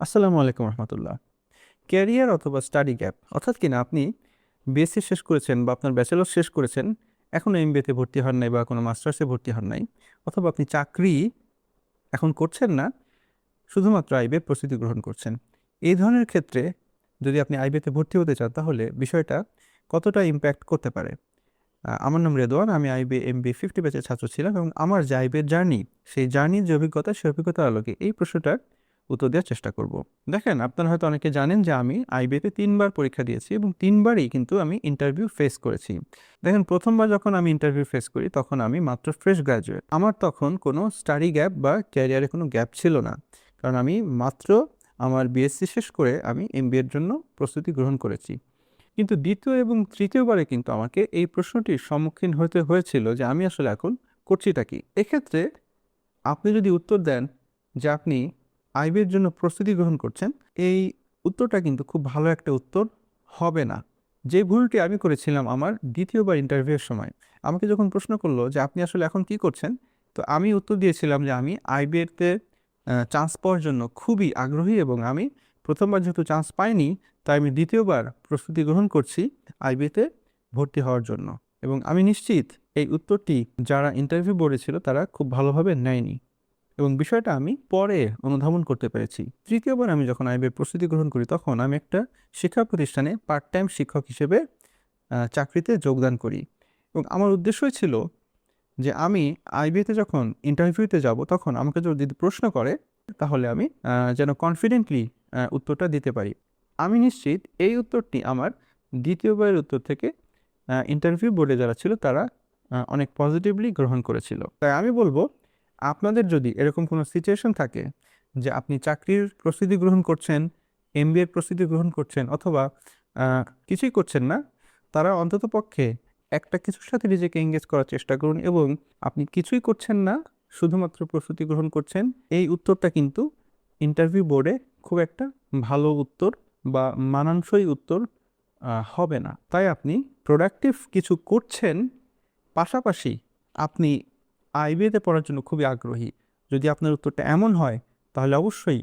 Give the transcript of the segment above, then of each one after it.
আসসালামু আলাইকুম রহমতুল্লাহ। ক্যারিয়ার অথবা স্টাডি গ্যাপ অর্থাৎ কিনা আপনি বিএসসি শেষ করেছেন বা আপনার ব্যাচেলর শেষ করেছেন, এখনও এমবিএতে ভর্তি হন নাই বা কোনো মাস্টার্সে ভর্তি হন নাই, অথবা আপনি চাকরি এখন করছেন না, শুধুমাত্র আইবিএ প্রস্তুতি গ্রহণ করছেন। এই ধরনের ক্ষেত্রে যদি আপনি আইবিএতে ভর্তি হতে চান তাহলে বিষয়টা কতটা ইম্প্যাক্ট করতে পারে। আমার নাম রেদওয়ান, আমি আইবিএ এমবিএ 50 ব্যাচের ছাত্র ছিলাম এবং আমার যে আইবিএর জার্নি, সেই জার্নির যে অভিজ্ঞতা, সেই অভিজ্ঞতার আলোকে এই প্রশ্নটার উত্তর দেওয়ার চেষ্টা করব। দেখেন, আপনারা হয়তো অনেকে জানেন যে আমি আইবিএতে 3বার পরীক্ষা দিয়েছি এবং 3বারই কিন্তু আমি ইন্টারভিউ ফেস করেছি। দেখেন, প্রথমবার যখন আমি ইন্টারভিউ ফেস করি তখন আমি মাত্র ফ্রেশ গ্র্যাজুয়েট। আমার তখন কোনো স্টাডি গ্যাপ বা ক্যারিয়ারে কোনো গ্যাপ ছিল না, কারণ আমি মাত্র আমার বিএসসি শেষ করে আমি এমবিএর জন্য প্রস্তুতি গ্রহণ করেছি। কিন্তু দ্বিতীয় এবং তৃতীয়বারে কিন্তু আমাকে এই প্রশ্নটির সম্মুখীন হতে হয়েছিল যে আমি আসলে এখন করছিটা কি। এক্ষেত্রে আপনি যদি উত্তর দেন যে আপনি আইবিএর জন্য প্রস্তুতি গ্রহণ করছেন, এই উত্তরটা কিন্তু খুব ভালো একটা উত্তর হবে না। যে ভুলটি আমি করেছিলাম আমার দ্বিতীয়বার ইন্টারভিউয়ের সময়, আমাকে যখন প্রশ্ন করলো যে আপনি আসলে এখন কি করছেন, তো আমি উত্তর দিয়েছিলাম যে আমি আইবিএতে চান্স পাওয়ার জন্য খুবই আগ্রহী এবং আমি প্রথমবার যেহেতু চান্স পাইনি, তাই আমি দ্বিতীয়বার প্রস্তুতি গ্রহণ করছি আইবিএতে ভর্তি হওয়ার জন্য। এবং আমি নিশ্চিত এই উত্তরটি যারা ইন্টারভিউ বোর্ডে ছিল তারা খুব ভালোভাবে নেয়নি এবং বিষয়টা আমি পরে অনুধাবন করতে পেরেছি। তৃতীয়বার আমি যখন আইবিএ প্রস্তুতি গ্রহণ করি তখন আমি একটা শিক্ষা প্রতিষ্ঠানে পার্ট টাইম শিক্ষক হিসেবে চাকরিতে যোগদান করি এবং আমার উদ্দেশ্যই ছিল যে আমি আইবিএতে যখন ইন্টারভিউতে যাব তখন আমাকে যদি প্রশ্ন করে তাহলে আমি যেন কনফিডেন্টলি উত্তরটা দিতে পারি। আমি নিশ্চিত এই উত্তরটি আমার দ্বিতীয়বারের উত্তর থেকে ইন্টারভিউ বোর্ডে যারা ছিল তারা অনেক পজিটিভলি গ্রহণ করেছিল। তাই আমি বলবো, আপনাদের যদি এরকম কোনো সিচুয়েশন থাকে যে আপনি চাকরির প্রস্তুতি গ্রহণ করছেন, এমবিএর প্রস্তুতি গ্রহণ করছেন অথবা কিছুই করছেন না, তারা অন্ততপক্ষে একটা কিছুর সাথে নিজেকে এঙ্গেজ করার চেষ্টা করুন এবং আপনি কিছুই করছেন না, শুধুমাত্র প্রস্তুতি গ্রহণ করছেন, এই উত্তরটা কিন্তু ইন্টারভিউ বোর্ডে খুব একটা ভালো উত্তর বা মানানসই উত্তর হবে না। তাই আপনি প্রোডাক্টিভ কিছু করছেন, পাশাপাশি আপনি আইবিএতে পড়ার জন্য খুবই আগ্রহী। যদি আপনার উত্তরটা এমন হয় তাহলে অবশ্যই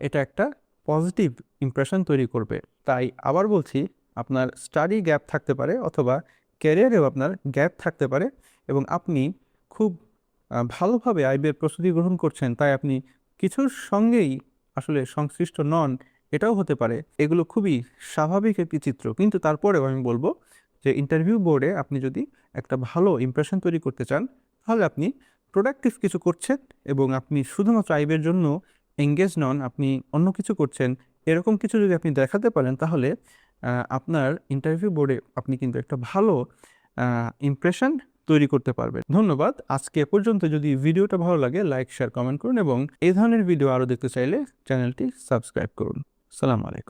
এটা একটা পজিটিভ ইমপ্রেশন তৈরি করবে। তাই আবার বলছি, আপনার স্টাডি গ্যাপ থাকতে পারে অথবা ক্যারিয়ারেও আপনার গ্যাপ থাকতে পারে এবং আপনি খুব ভালোভাবে আইবিএর প্রস্তুতি গ্রহণ করছেন, তাই আপনি কিছুর সঙ্গেই আসলে সংশ্লিষ্ট নন, এটাও হতে পারে। এগুলো খুবই স্বাভাবিক একটি চিত্র, কিন্তু তারপরেও আমি বলবো যে ইন্টারভিউ বোর্ডে আপনি যদি একটা ভালো ইমপ্রেশন তৈরি করতে চান তাহলে আপনি প্রোডাক্টিভ কিছু করছেন এবং আপনি শুধুমাত্র আইবিএর জন্য এঙ্গেজ নন, আপনি অন্য কিছু করছেন, এরকম কিছু যদি আপনি দেখাতে পারেন তাহলে আপনার ইন্টারভিউ বোর্ডে আপনি কিন্তু একটা ভালো ইমপ্রেশন তৈরি করতে পারবেন। ধন্যবাদ। আজকে এ পর্যন্ত। যদি ভিডিওটা ভালো লাগে লাইক, শেয়ার, কমেন্ট করুন এবং এই ধরনের ভিডিও আরও দেখতে চাইলে চ্যানেলটি সাবস্ক্রাইব করুন। সালাম আলাইকুম।